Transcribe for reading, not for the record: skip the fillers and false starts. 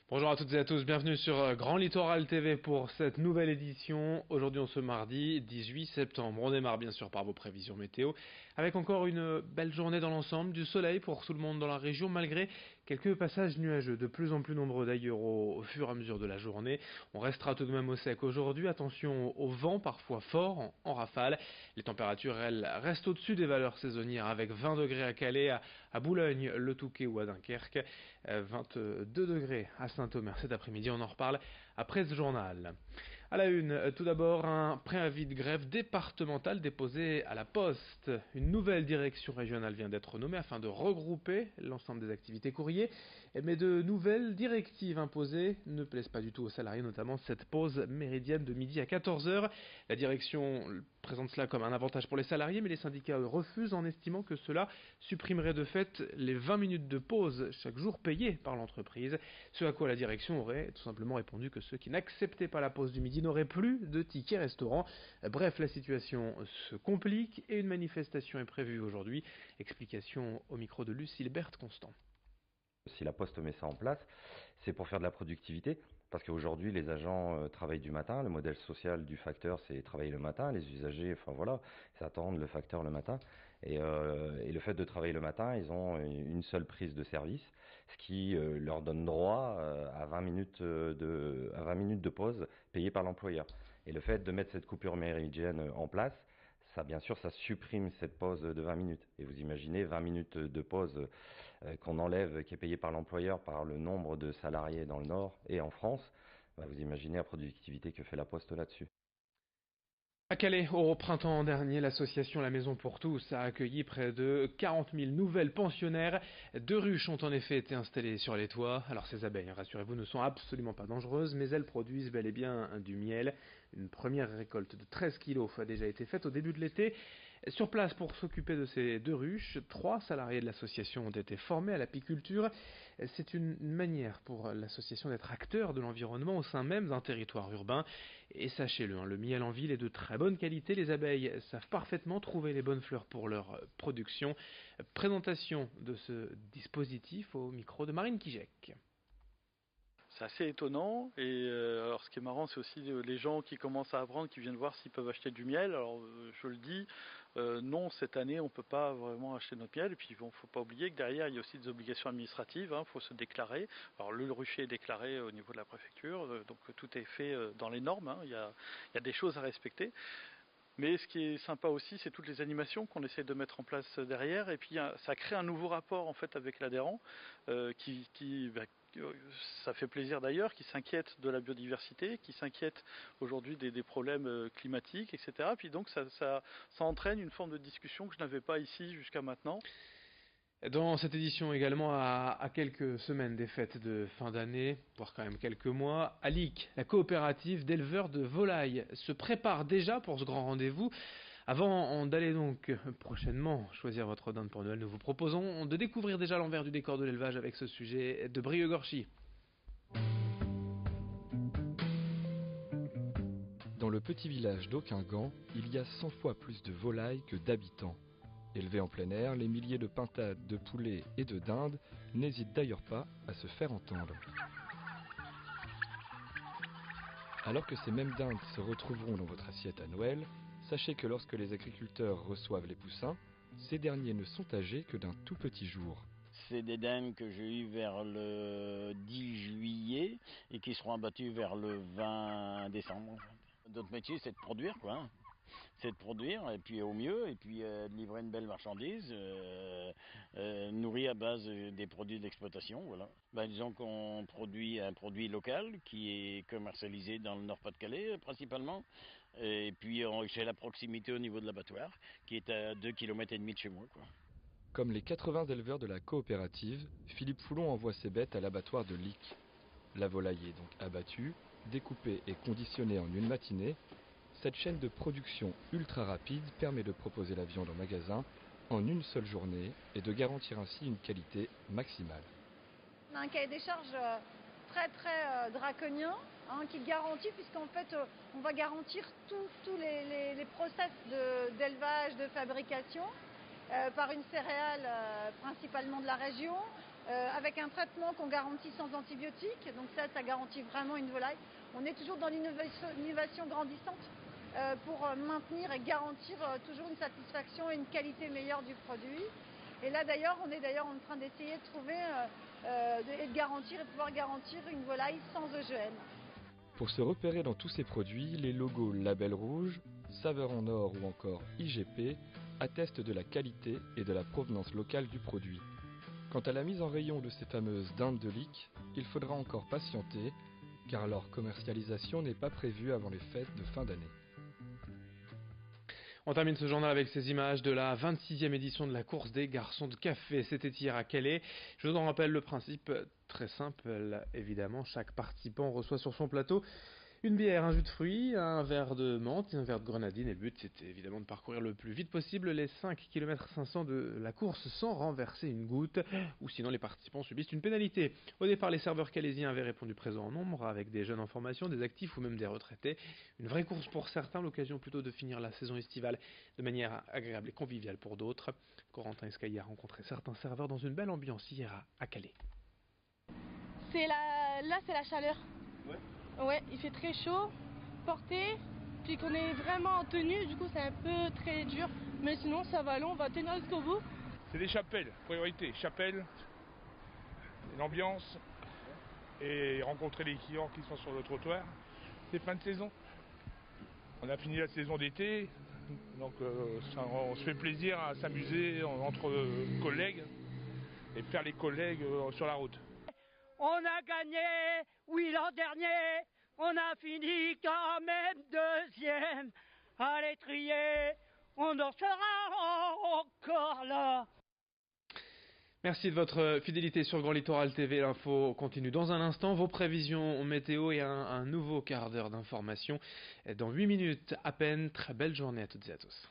Bonjour à toutes et à tous, bienvenue sur Grand Littoral TV pour cette nouvelle édition. Aujourd'hui on se mardi 18 septembre. On démarre bien sûr par vos prévisions météo, avec encore une belle journée dans l'ensemble, du soleil pour tout le monde dans la région, malgré quelques passages nuageux, de plus en plus nombreux d'ailleurs au fur et à mesure de la journée. On restera tout de même au sec aujourd'hui, attention au vent parfois fort en rafale. Les températures elles restent au-dessus des valeurs saisonnières, avec 20 degrés à Calais, à Boulogne, le Touquet ou à Dunkerque, 22 degrés à Saint-Omer cet après-midi. On en reparle après ce journal. À la une, tout d'abord, un préavis de grève départemental déposé à la Poste. Une nouvelle direction régionale vient d'être nommée afin de regrouper l'ensemble des activités courriers. Mais de nouvelles directives imposées ne plaisent pas du tout aux salariés, notamment cette pause méridienne de midi à 14 heures. La direction présente cela comme un avantage pour les salariés, mais les syndicats refusent en estimant que cela supprimerait de fait les 20 minutes de pause chaque jour payées par l'entreprise. Ce à quoi la direction aurait tout simplement répondu que ceux qui n'acceptaient pas la pause du midi n'auraient plus de tickets restaurant. Bref, la situation se complique et une manifestation est prévue aujourd'hui. Explication au micro de Lucille Berthe-Constant. Si la Poste met ça en place, c'est pour faire de la productivité, parce qu'aujourd'hui les agents travaillent du matin, le modèle social du facteur c'est travailler le matin, les usagers, enfin voilà, s'attendent le facteur le matin, et le fait de travailler le matin, ils ont une seule prise de service, ce qui leur donne droit à 20 minutes de pause payée par l'employeur. Et le fait de mettre cette coupure méridienne en place, ça, bien sûr, ça supprime cette pause de 20 minutes. Et vous imaginez 20 minutes de pause qu'on enlève, qui est payée par l'employeur, par le nombre de salariés dans le Nord et en France, vous imaginez la productivité que fait la Poste là-dessus. À Calais, au printemps dernier, l'association La Maison pour tous a accueilli près de 40 000 nouvelles pensionnaires. 2 ruches ont en effet été installées sur les toits. Alors ces abeilles, rassurez-vous, ne sont absolument pas dangereuses, mais elles produisent bel et bien du miel. Une première récolte de 13 kilos a déjà été faite au début de l'été. Sur place, pour s'occuper de ces 2 ruches, 3 salariés de l'association ont été formés à l'apiculture. C'est une manière pour l'association d'être acteur de l'environnement au sein même d'un territoire urbain. Et sachez-le, le miel en ville est de très bonne qualité. Les abeilles savent parfaitement trouver les bonnes fleurs pour leur production. Présentation de ce dispositif au micro de Marine Kijek. C'est assez étonnant et alors ce qui est marrant c'est aussi les gens qui commencent à apprendre, qui viennent voir s'ils peuvent acheter du miel. Alors je le dis, non, cette année on ne peut pas vraiment acheter notre miel, et puis il ne faut pas oublier que derrière il y a aussi des obligations administratives, il faut se déclarer. Alors le rucher est déclaré au niveau de la préfecture, donc tout est fait dans les normes, il y a des choses à respecter. Mais ce qui est sympa aussi, c'est toutes les animations qu'on essaie de mettre en place derrière, et puis ça crée un nouveau rapport en fait avec l'adhérent, ça fait plaisir d'ailleurs, qui s'inquiète de la biodiversité, qui s'inquiète aujourd'hui des problèmes climatiques, etc. Puis donc ça entraîne une forme de discussion que je n'avais pas ici jusqu'à maintenant. Dans cette édition également, à quelques semaines des fêtes de fin d'année, voire quand même quelques mois, ALIC, la coopérative d'éleveurs de volailles, se prépare déjà pour ce grand rendez-vous. Avant d'aller donc prochainement choisir votre dinde pour Noël, nous vous proposons de découvrir déjà l'envers du décor de l'élevage avec ce sujet de Brieux-Gorchy. Dans le petit village d'Auquingan, il y a 100 fois plus de volailles que d'habitants. Élevés en plein air, les milliers de pintades, de poulets et de dindes n'hésitent d'ailleurs pas à se faire entendre. Alors que ces mêmes dindes se retrouveront dans votre assiette à Noël, sachez que lorsque les agriculteurs reçoivent les poussins, ces derniers ne sont âgés que d'un tout petit jour. C'est des dindes que j'ai eues vers le 10 juillet et qui seront abattues vers le 20 décembre. Notre métier, c'est de produire, quoi. C'est de produire, et puis au mieux, et puis de livrer une belle marchandise, nourrie à base des produits d'exploitation, voilà. Disons qu'on produit un produit local qui est commercialisé dans le Nord-Pas-de-Calais principalement, et puis j'ai la proximité au niveau de l'abattoir, qui est à 2,5 km de chez moi, quoi. Comme les 80 éleveurs de la coopérative, Philippe Foulon envoie ses bêtes à l'abattoir de Lic. La volaille est donc abattue, découpée et conditionnée en une matinée. Cette chaîne de production ultra rapide permet de proposer la viande en magasin en une seule journée et de garantir ainsi une qualité maximale. On a un cahier des charges très draconien qui garantit, puisqu'en fait on va garantir tous les process d'élevage, de fabrication par une céréale principalement de la région. avec un traitement qu'on garantit sans antibiotiques. Donc ça garantit vraiment une volaille. On est toujours dans l'innovation grandissante pour maintenir et garantir toujours une satisfaction et une qualité meilleure du produit. Et là d'ailleurs, on est en train d'essayer de trouver et de garantir et pouvoir garantir une volaille sans OGM. Pour se repérer dans tous ces produits, les logos Label Rouge, Saveur en Or ou encore IGP attestent de la qualité et de la provenance locale du produit. Quant à la mise en rayon de ces fameuses dindes de Lic, il faudra encore patienter car leur commercialisation n'est pas prévue avant les fêtes de fin d'année. On termine ce journal avec ces images de la 26e édition de la course des garçons de café. C'était hier à Calais. Je vous en rappelle le principe très simple. Évidemment, chaque participant reçoit sur son plateau une bière, un jus de fruits, un verre de menthe et un verre de grenadine. Et le but, c'était évidemment de parcourir le plus vite possible les 5 km 500 de la course sans renverser une goutte, ou sinon les participants subissent une pénalité. Au départ, les serveurs calaisiens avaient répondu présent en nombre, avec des jeunes en formation, des actifs ou même des retraités. Une vraie course pour certains, l'occasion plutôt de finir la saison estivale de manière agréable et conviviale pour d'autres. Corentin Escaillé a rencontré certains serveurs dans une belle ambiance hier à Calais. Là, c'est la chaleur. Ouais, il fait très chaud, porté, puis qu'on est vraiment en tenue, du coup c'est un peu très dur, mais sinon ça va aller, on va tenir jusqu'au bout. C'est des chapelles, priorité, chapelles, l'ambiance, et rencontrer les clients qui sont sur le trottoir. C'est fin de saison. On a fini la saison d'été, donc on se fait plaisir à s'amuser entre collègues et faire les collègues sur la route. On a gagné, oui, l'an dernier, on a fini quand même deuxième. Allez trier, on en sera encore là. Merci de votre fidélité sur Grand Littoral TV. L'info continue dans un instant. Vos prévisions météo et un nouveau quart d'heure d'information dans 8 minutes à peine. Très belle journée à toutes et à tous.